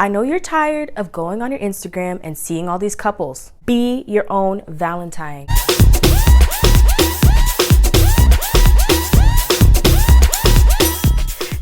I know you're tired of going on your Instagram and seeing all these couples. Be your own Valentine.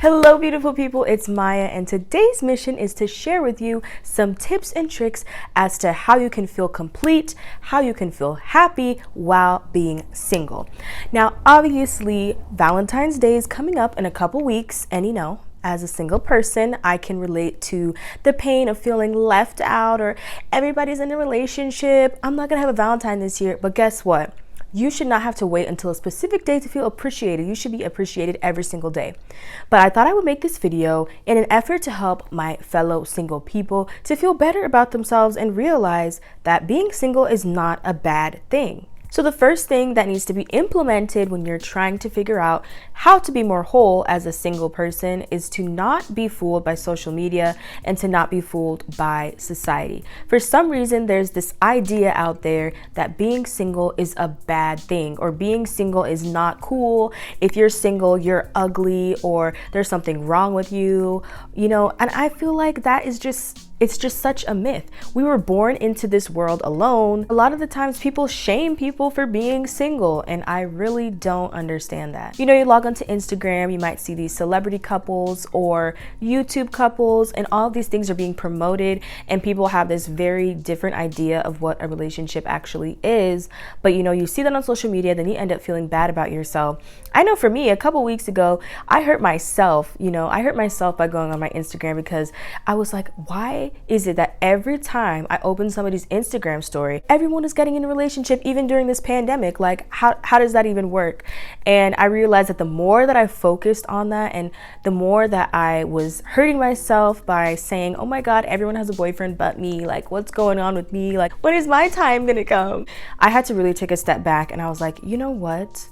Hello beautiful people, it's Maya, and today's mission is to share with you some tips and tricks as to how you can feel complete, how you can feel happy while being single. Now obviously Valentine's Day is coming up in a couple weeks, and you know, as a single person, I can relate to the pain of feeling left out, or everybody's in a relationship. I'm not gonna have a Valentine this year, but guess what? You should not have to wait until a specific day to feel appreciated. You should be appreciated every single day. But I thought I would make this video in an effort to help my fellow single people to feel better about themselves and realize that being single is not a bad thing. So the first thing that needs to be implemented when you're trying to figure out how to be more whole as a single person is to not be fooled by social media and to not be fooled by society. For some reason, there's this idea out there that being single is a bad thing, or being single is not cool. If you're single, you're ugly, or there's something wrong with you, you know, and I feel like that is it's just such a myth. We were born into this world alone. A lot of the times people shame people for being single, and I really don't understand that. You know, you log onto Instagram, you might see these celebrity couples or YouTube couples, and all of these things are being promoted, and people have this very different idea of what a relationship actually is. But you know, you see that on social media, then you end up feeling bad about yourself. I know for me, a couple weeks ago, I hurt myself. You know, I hurt myself by going on my Instagram because I was like, why is it that every time I open somebody's Instagram story, everyone is getting in a relationship, even during this pandemic? Like, how does that even work? And I realized that the more that I focused on that, and the more that I was hurting myself by saying, oh my God, everyone has a boyfriend but me. Like, what's going on with me? Like, when is my time gonna come? I had to really take a step back, and I was like, you know what?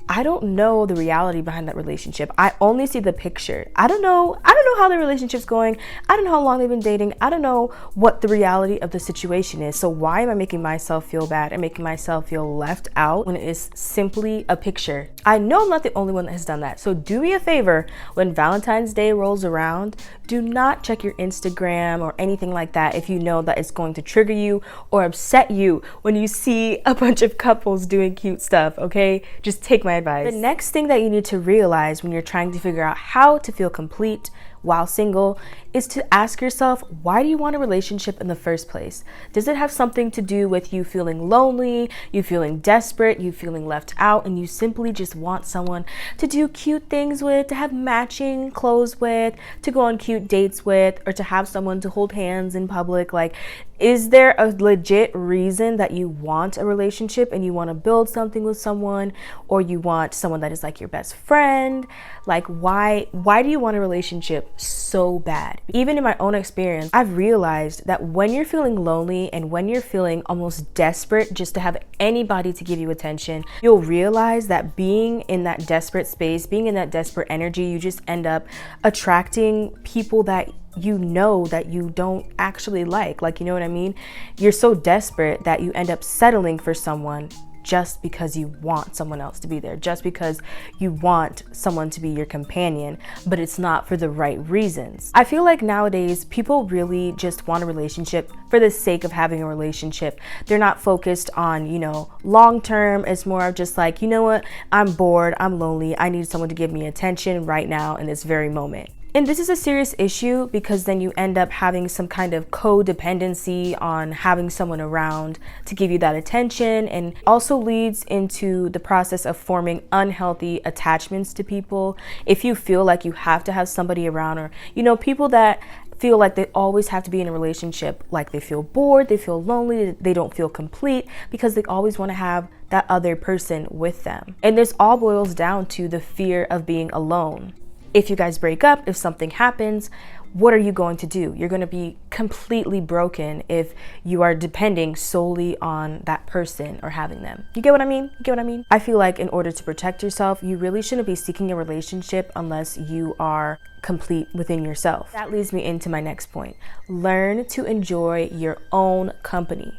I don't know the reality behind that relationship. I only see the picture. I don't know how the relationship's going. I don't know how long they've been dating. I don't know what the reality of the situation is. So why am I making myself feel bad and making myself feel left out when it is simply a picture? I know I'm not the only one that has done that. So do me a favor, when Valentine's Day rolls around, do not check your Instagram or anything like that if you know that it's going to trigger you or upset you when you see a bunch of couples doing cute stuff, okay? Just take my advice. The next thing that you need to realize when you're trying to figure out how to feel complete while single is to ask yourself, why do you want a relationship in the first place? Does it have something to do with you feeling lonely, you feeling desperate, you feeling left out, and you simply just want someone to do cute things with, to have matching clothes with, to go on cute dates with, or to have someone to hold hands in public? Like, is there a legit reason that you want a relationship and you want to build something with someone, or you want someone that is like your best friend? Like, why do you want a relationship so bad? Even in my own experience, I've realized that when you're feeling lonely and when you're feeling almost desperate just to have anybody to give you attention, you'll realize that being in that desperate space, being in that desperate energy, you just end up attracting people that you know that you don't actually like, you know what I mean? You're so desperate that you end up settling for someone just because you want someone else to be there, just because you want someone to be your companion, but it's not for the right reasons. I feel like nowadays people really just want a relationship for the sake of having a relationship. They're not focused on, you know, long term. It's more of just like, you know what, I'm bored, I'm lonely, I need someone to give me attention right now in this very moment. And this is a serious issue because then you end up having some kind of codependency on having someone around to give you that attention, and also leads into the process of forming unhealthy attachments to people. If you feel like you have to have somebody around, or, you know, people that feel like they always have to be in a relationship, like they feel bored, they feel lonely, they don't feel complete because they always want to have that other person with them. And this all boils down to the fear of being alone. If you guys break up, if something happens, what are you going to do? You're going to be completely broken if you are depending solely on that person or having them. You get what I mean? You get what I mean? I feel like in order to protect yourself, you really shouldn't be seeking a relationship unless you are complete within yourself. That leads me into my next point. Learn to enjoy your own company.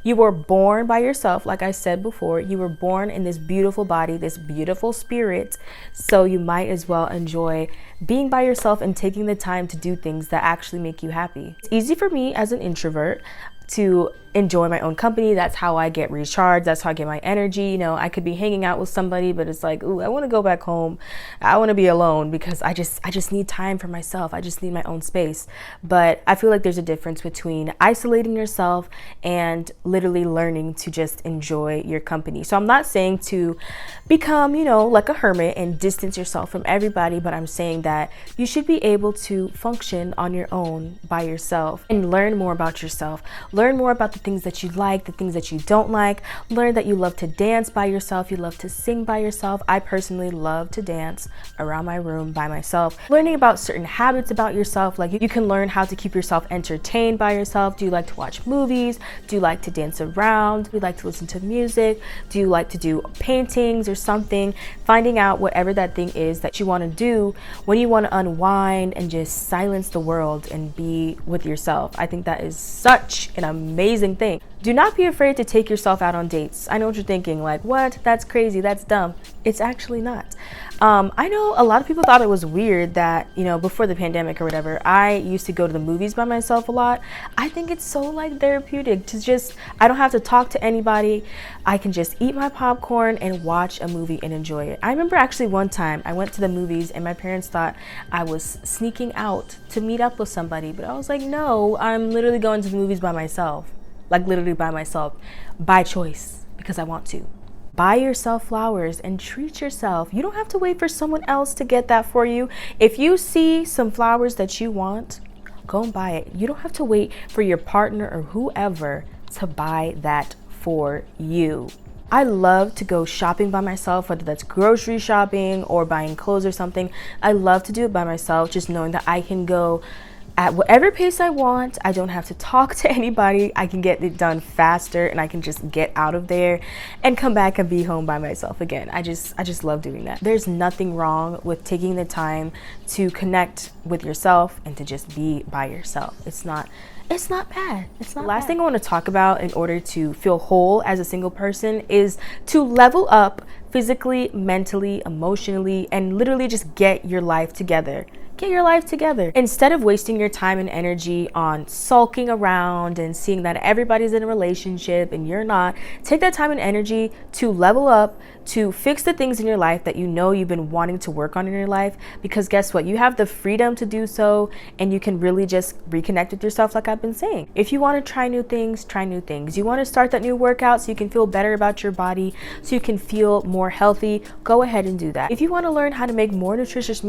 You were born by yourself, like I said before. You were born in this beautiful body, this beautiful spirit. So you might as well enjoy being by yourself and taking the time to do things that actually make you happy. It's easy for me as an introvert to enjoy my own company. That's how I get recharged. That's how I get my energy. You know, I could be hanging out with somebody, but it's like, ooh, I want to go back home. I want to be alone because I just need time for myself. I just need my own space. But I feel like there's a difference between isolating yourself and literally learning to just enjoy your company. So I'm not saying to become, you know, like a hermit and distance yourself from everybody, but I'm saying that you should be able to function on your own by yourself and learn more about yourself. Learn more about the things that you like, the things that you don't like. Learn that you love to dance by yourself, you love to sing by yourself. I personally love to dance around my room by myself. Learning about certain habits about yourself, like you can learn how to keep yourself entertained by yourself. Do you like to watch movies? Do you like to dance around? Do you like to listen to music? Do you like to do paintings or something? Finding out whatever that thing is that you want to do when you want to unwind and just silence the world and be with yourself. I think that is such an amazing thing. Do not be afraid to take yourself out on dates. I know what you're thinking, like, what? That's crazy, that's dumb. It's actually not. I know a lot of people thought it was weird that, you know, before the pandemic or whatever, I used to go to the movies by myself a lot. I think it's so like therapeutic to just, I don't have to talk to anybody. I can just eat my popcorn and watch a movie and enjoy it. I remember actually one time I went to the movies and my parents thought I was sneaking out to meet up with somebody, but I was like, no, I'm literally going to the movies by myself. Like literally by myself, by choice, because I want to. Buy yourself flowers and treat yourself. You don't have to wait for someone else to get that for you. If you see some flowers that you want, go and buy it. You don't have to wait for your partner or whoever to buy that for you. I love to go shopping by myself, whether that's grocery shopping or buying clothes or something. I love to do it by myself, just knowing that I can go at whatever pace I want. I don't have to talk to anybody. I can get it done faster and I can just get out of there and come back and be home by myself again. I just love doing that. There's nothing wrong with taking the time to connect with yourself and to just be by yourself. It's not bad. It's not. The last thing I want to talk about in order to feel whole as a single person is to level up physically, mentally, emotionally, and literally just get your life together. Get your life together. Instead of wasting your time and energy on sulking around and seeing that everybody's in a relationship and you're not, take that time and energy to level up, to fix the things in your life that you know you've been wanting to work on in your life. Because guess what? You have the freedom to do so, and you can really just reconnect with yourself like I've been saying. If you want to try new things, try new things. You want to start that new workout so you can feel better about your body, so you can feel more healthy, go ahead and do that. If you want to learn how to make more nutritious,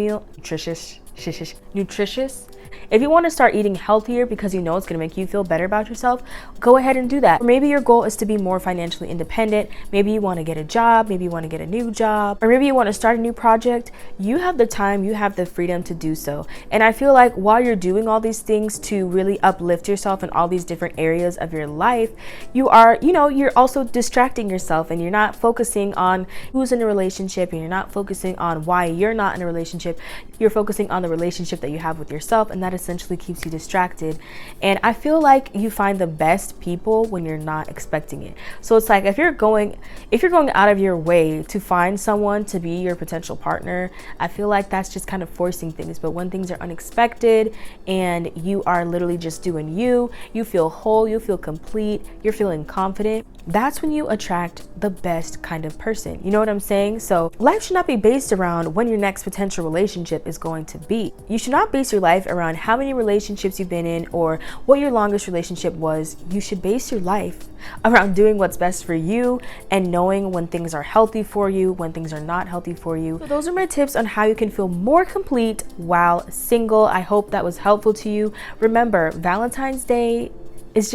if you want to start eating healthier because you know it's going to make you feel better about yourself, go ahead and do that. Or maybe your goal is to be more financially independent. Maybe you want to get a job. Maybe you want to get a new job. Or maybe you want to start a new project. You have the time, you have the freedom to do so. And I feel like while you're doing all these things to really uplift yourself in all these different areas of your life, you are, you're also distracting yourself and you're not focusing on who's in a relationship and you're not focusing on why you're not in a relationship. You're focusing on the relationship that you have with yourself, and that essentially keeps you distracted. And I feel like you find the best people when you're not expecting it. So it's like if you're going out of your way to find someone to be your potential partner, I feel like that's just kind of forcing things. But when things are unexpected and you are literally just doing you feel whole, you feel complete, you're feeling confident, that's when you attract the best kind of person. You know what I'm saying? So life should not be based around when your next potential relationship is going to be. You should not base your life around how many relationships you've been in or what your longest relationship was. You should base your life around doing what's best for you and knowing when things are healthy for you, when things are not healthy for you. So those are my tips on how you can feel more complete while single. I hope that was helpful to you. Remember, Valentine's Day is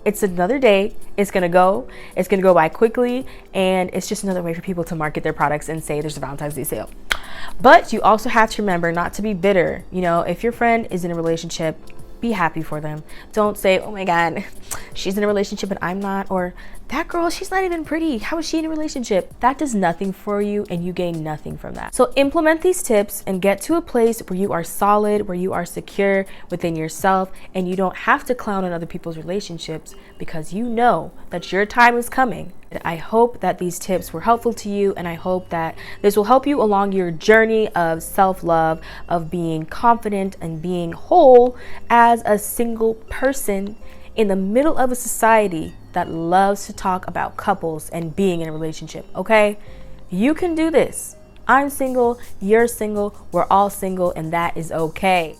it's another day. It's gonna go by quickly, and it's just another way for people to market their products and say there's a Valentine's Day sale. But you also have to remember not to be bitter. If your friend is in a relationship, be happy for them. Don't say, oh my God, she's in a relationship and I'm not, or that girl, she's not even pretty, how is she in a relationship? That does nothing for you and you gain nothing from that. So implement these tips and get to a place where you are solid, where you are secure within yourself, and you don't have to clown on other people's relationships because you know that your time is coming. I hope that these tips were helpful to you, and I hope that this will help you along your journey of self-love, of being confident and being whole as a single person in the middle of a society that loves to talk about couples and being in a relationship, okay? You can do this. I'm single, you're single, we're all single, and that is okay.